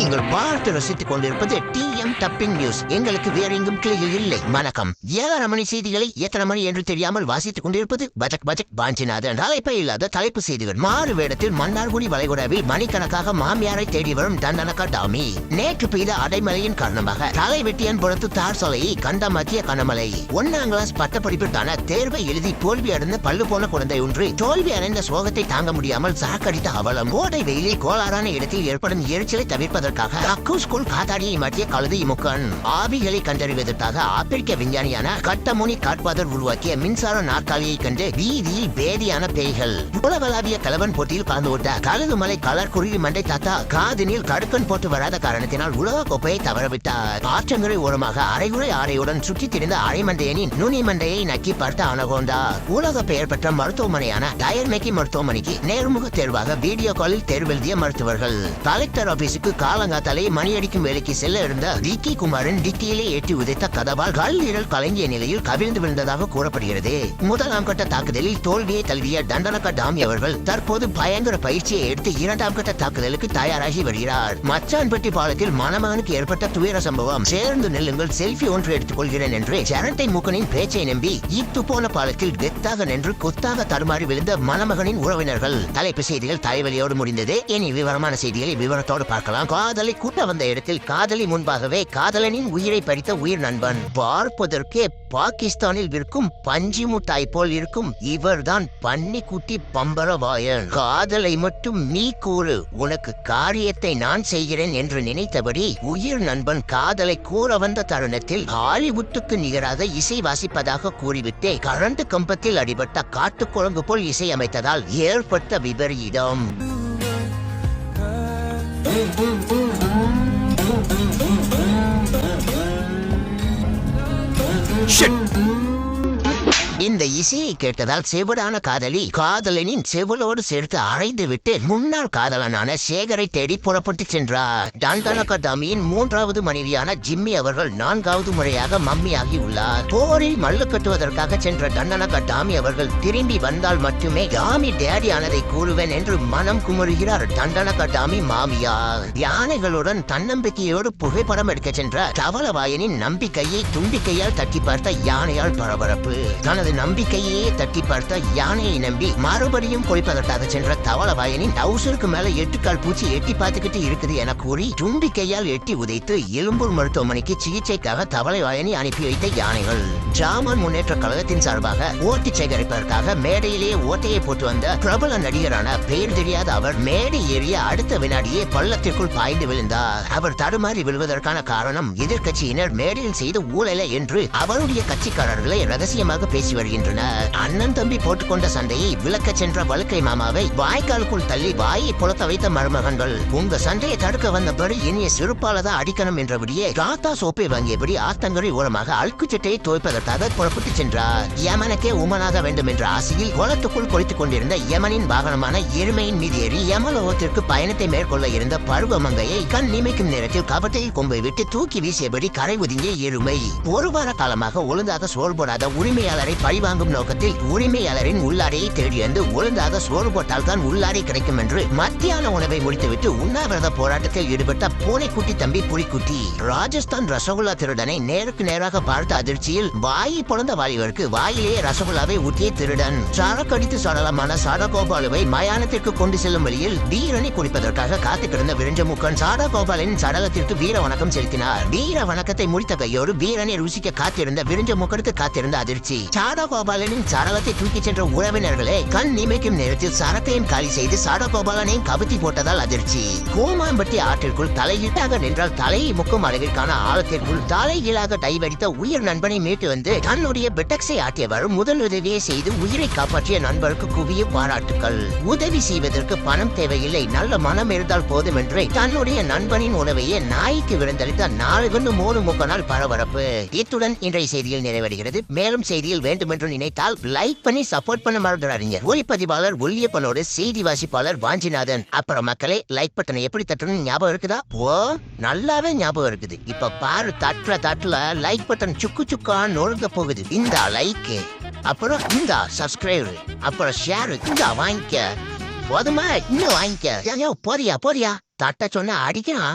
நீங்கள் பார்த்து ரசித்துக் கொண்டிருப்பது TM டப்பிங் நியூஸ். எங்களுக்கு வேற எங்கும் கிளையில் இல்லை. வணக்கம். 7:30 மணி செய்திகளை எத்தனை மணி என்று தெரியாமல் வாசித்துக் கொண்டிருப்பது பஜக் பாஞ்சிநாதன். தலைப்பை இல்லாத தலைப்பு செய்திகள். மாறு வேடத்தில் மன்னார்குடி வளைகுடாவில் மணிக்கணக்காக மாமியாரை தேடி வரும் தண்டனக்கா டாமி. நேற்று பெய்த அடைமழையின் காரணமாக தலைவெட்டியன் புறத்து தார் சாலையை கண்ட மத்திய கனமழை. 1ஆம் கிளாஸ் பட்டப்படிப்பிற்கான தேர்வை எழுதி தோல்வி அடைந்த பல்லு போன குழந்தை ஒன்று தோல்வி அடைந்த சோகத்தை தாங்க முடியாமல் சாக்கடித்த அவலம். கோடை வெயிலில் கோளாறான இடத்தில் ஏற்படும் எரிச்சலை தவிர்ப்பதற்காக ஸ்கூல் காத்தாடியை மாற்றிய கழுதை முக்கன். ஆவிகளை கண்டறிவதற்காக ஆப்பிரிக்க விஞ்ஞானியான கட்டமுனி காட்பாதர் உருவாக்கிய மின்சார நாற்காலியை கண்டு வீதியில் பேதியான பேய்கள். உலகளாவிய கலவன் போட்டியில் கலந்து விட்ட கழுது மலை கலர் குருவி மண்டை தாத்தா காதினில் கடுக்கன் போட்டு வராத காரணத்தினால் உலக கோப்பையை தவறவிட்டார். ஆற்றங்கரை ஓரமாக அரைகுறை ஆரையுடன் சுற்றி திரிந்த அரைமண்டையனின் நுனி மண்டையை நக்கி பார்த்த அனகோண்டா. உலக பெயர் பெற்ற மருத்துவமனையான டயர்மேக்கி மருத்துவமனைக்கு நேர்முக தேர்வாக வீடியோ காலில் தேர்வெழுதிய மருத்துவர்கள். கலெக்டர் ஆபீஸுக்கு காலங்காத்தாலே மணி அடிக்கும் வேலைக்கு செல்ல இருந்த டிக்கி குமாரன் டிக்கியிலே ஏற்றி உதைத்த கதவால் கல்லீரல் கலங்கிய நிலையில் கவிழ்ந்து விழுந்ததாக கூறப்படுகிறது. 1ஆம் கட்ட தாக்குதலில் தோல்வியை தழுவிய தண்டனக்கா டாமி அவர்கள் தற்போது பயங்கர பயிற்சியை எடுத்து 2ஆம் கட்ட தாக்குதலுக்கு தயாராகி வருகிறார். மச்சான்பட்டி பாலத்தில் மணமகனுக்கு ஏற்பட்ட துயர சம்பவம். சேர்ந்து நெல்லுங்கள், செல்ஃபி ஒன்று எடுத்துக் கொள்கிறேன் என்று ஜனத்தை மூக்கனின் பேச்சை நம்பி இத்து போன பாலத்தில் கெத்தாக நின்று கொத்தாக தடுமாறி விழுந்த மணமகனின் உறவினர்கள். தலைப்பு செய்திகள் தலைவலியோடு முடிந்தது. இனி விவரமான செய்திகளை விவரத்தோடு பார்க்கலாம். காதலை கூட்ட வந்த இடத்தில் காதலி முன்பாகவே காதலனின் உயிரை பறித்த உயிர் நண்பன். பார்ப்பதற்கே பாகிஸ்தானில் விற்கும் பஞ்சி முட்டாய் போல் இருக்கும் இவர்தான் பன்னிக்குட்டி பம்பரவாயன். காதலை மட்டும் நீ கூறு, உனக்கு காரியத்தை நான் செய்கிறேன் என்று நினைத்தபடி உயிர் நண்பன் காதலை கூற வந்த தருணத்தில் ஹாலிவுட்டுக்கு நிகராக இசை வாசிப்பதாக கூறிவிட்டு கரண்ட் கம்பத்தில் அடிபட்ட காட்டுக்குழங்கு போல் இசை அமைத்ததால் ஏற்பட்ட விபரீதம். இந்த இசையை கேட்டதால் செவிடான காதலி காதலனின் செவிலோடு சேர்த்து அழைந்து விட்டு முன்னாள் காதலனான சேகரை தேடி புறப்பட்டு சென்றார். தண்டனக்கா டாமியின் 3வது மனைவியான ஜிம்மி அவர்கள் 4வது முறையாக மம்மியாகி உள்ளார். போரில் மல்லு கட்டுவதற்காக சென்ற தண்டனக்கா டாமி அவர்கள் திரும்பி வந்தால் மட்டுமே டாமி டேடி ஆனதை கூறுவேன் என்று மனம் குமுறுகிறார் தண்டனக்கா டாமி மாமியார். யானைகளுடன் தன்னம்பிக்கையோடு புகைப்படம் எடுக்க சென்ற தவளவாயனின் நம்பிக்கையை தும்பிக்கையால் தட்டி பார்த்த யானையால் பரபரப்பு. தனது நம்பிக்கையே தட்டி பார்த்த யானையை நம்பி மறுபடியும் குளிப்பதற்காக சென்ற தவளவாயனின் டவுசருக்கு மேல 8 கால் பூச்சி எட்டி பார்த்துக்கிட்டு இருக்குது என கூறி தும்பிக்கையால் எட்டி உதைத்து எழும்பூர் மருத்துவமனைக்கு சிகிச்சைக்காக தவளவாயனை அனுப்பி வைத்த யானைகள். ஜாமான் முன்னேற்ற கழகத்தின் சார்பாக ஓட்டி சேகரிப்பதற்காக மேடையிலேயே ஓட்டையை போட்டு வந்த பிரபல நடிகரான பெயர் தெரியாத அவர் மேடை ஏறிய அடுத்த வினாடியே பள்ளத்திற்குள் பாய்ந்து விழுந்தார். அவர் தடுமாறி விழுவதற்கான காரணம் எதிர்கட்சியினர் மேடையில் செய்த ஊழல என்று அவருடைய கட்சிக்காரர்களை ரகசியமாக பேசி வருகின்றனர். அண்ணன் தம்பி போட்டுக்கொண்ட சண்டையை விளக்க சென்ற வழுக்கை மாமாவை வாய்க்காலுக்குள் தள்ளி வாயை புலத்த வைத்த மருமகன்கள். உங்க சண்டையை தடுக்க வந்தபடி இனிய சிறுப்பாலதான் அடிக்கணும் என்றபடியே ராத்தா சோப்பை வாங்கியபடி ஆத்தங்கரை ஓரமாக அழுக்கு சட்டையை துவைப்பதற்காக புறப்பட்டு சென்றார். யமனுக்கே உமனாக வேண்டும் என்ற ஆசையில் குளத்துக்குள் கொளித்துக் கொண்டிருந்த யமனின் வாகனமான எருமையின் மீது ஏறி யமலோகத்திற்கு பயணத்தை மேற்கொள்ள இருந்த பருவமங்கையை கண் நிமைக்கும் நேரத்தில் கபட்டையில் கொம்பை விட்டு தூக்கி வீசியபடி கரை ஒதுங்கிய எருமை. ஒரு வார காலமாக ஒழுங்காக சோறு போடாத உரிமையாளரை பழிவாங்கும் நோக்கத்தில் உரிமையாளரின் உள்ளாடையை தேடி வந்து ஒழுங்காக சோறு போட்டால் தான் உள்ளாடை கிடைக்கும் என்று மத்தியான உணவை முடித்துவிட்டு உண்ணாவிரத போராட்டத்தில் ஈடுபட்ட பூனைக்குட்டி தம்பி புலிக்குட்டி. ராஜஸ்தான் ரசகுல்லா திருடனை நேருக்கு நேராக பார்த்த அதிர்ச்சியில் வாயை பொழந்த வாலிபருக்கு வாயிலேயே ரசகுல்லாவை ஊட்டிய திருடன். சரக்கடித்து சடலமான சாடகோபாலுவை மயானத்திற்கு கொண்டு செல்லும் வழியில் வீரனை குடிப்பதற்காக காத்து கிடந்த விரஞ்சமுக்கன் சாடகோபாலின் சடலத்திற்கு வீர வணக்கம் செலுத்தினார். வீர வணக்கத்தை முடித்த கையோடு வீரனை ருசிக்க காத்திருந்த விரஞ்சமுக்கனுக்கு காத்திருந்த அதிர்ச்சி. சாடகோபாலனின் சடலத்தை தூக்கி சென்ற உறவினர்களே கண் நிமைக்கும் நேரத்தில் சரக்கையும் காலி செய்து சாடகோபாலனையும் கபத்தி போட்டதால் அதிர்ச்சி. கோமாம்பட்டி ஆற்றிற்குள் தலையீட்டாக நின்றால் தலையை முக்கும் அளவிற்கான ஆழத்திற்குள் தலைகீழாக டைவடித்த உயிர் நண்பனை மீட்டு வந்து தன்னுடைய பெட்டக்ஸை ஆட்டியவர் முதலுதவியை செய்து உயிரை காப்பாற்றிய நண்பருக்கு குவிய பாராட்டுக்கள். உதவி செய்வதற்கு பணம் தேவையில்லை, நல்ல மனம் இருந்தால் போதும் என்று தன்னுடைய நண்பனின் உணவையே நாய்க்கு விருந்தளித்த 4 முக்கனால் பரபரப்பு. இத்துடன் இன்றைய செய்தியில் நிறைவடைகிறது. மேலும் செய்தியில் வேண்டுமென்று நினைத்தால் லைக் பண்ணி சப்போர்ட் பண்ண மறந்துடாதீங்க. ஒளிப்பதிவாளர் ஒல்லியப்பனோடு செய்தி வாசிப்பாளர் வாஞ்சிநாதன். அப்புறம் மக்களே, லைக் பட்டனை எப்படி தட்டணும் ஞாபகம் இருக்குதா? ஓ, நல்லாவே ஞாபகம் இருக்குது. இப்ப பாரு, தட்டுல லைக் பட்டன் சுக்கு சுக்கா நொறுங்க போகுது. இந்த லைக், அப்புறம் இந்த சப்ஸ்கிரைப், அப்புறம் ஷேர், இந்த வாங்கிக்க. போதுமா? இன்னும் வாங்கிக்க. போறியா தட்ட சொன்னா அடிக்கிறான்.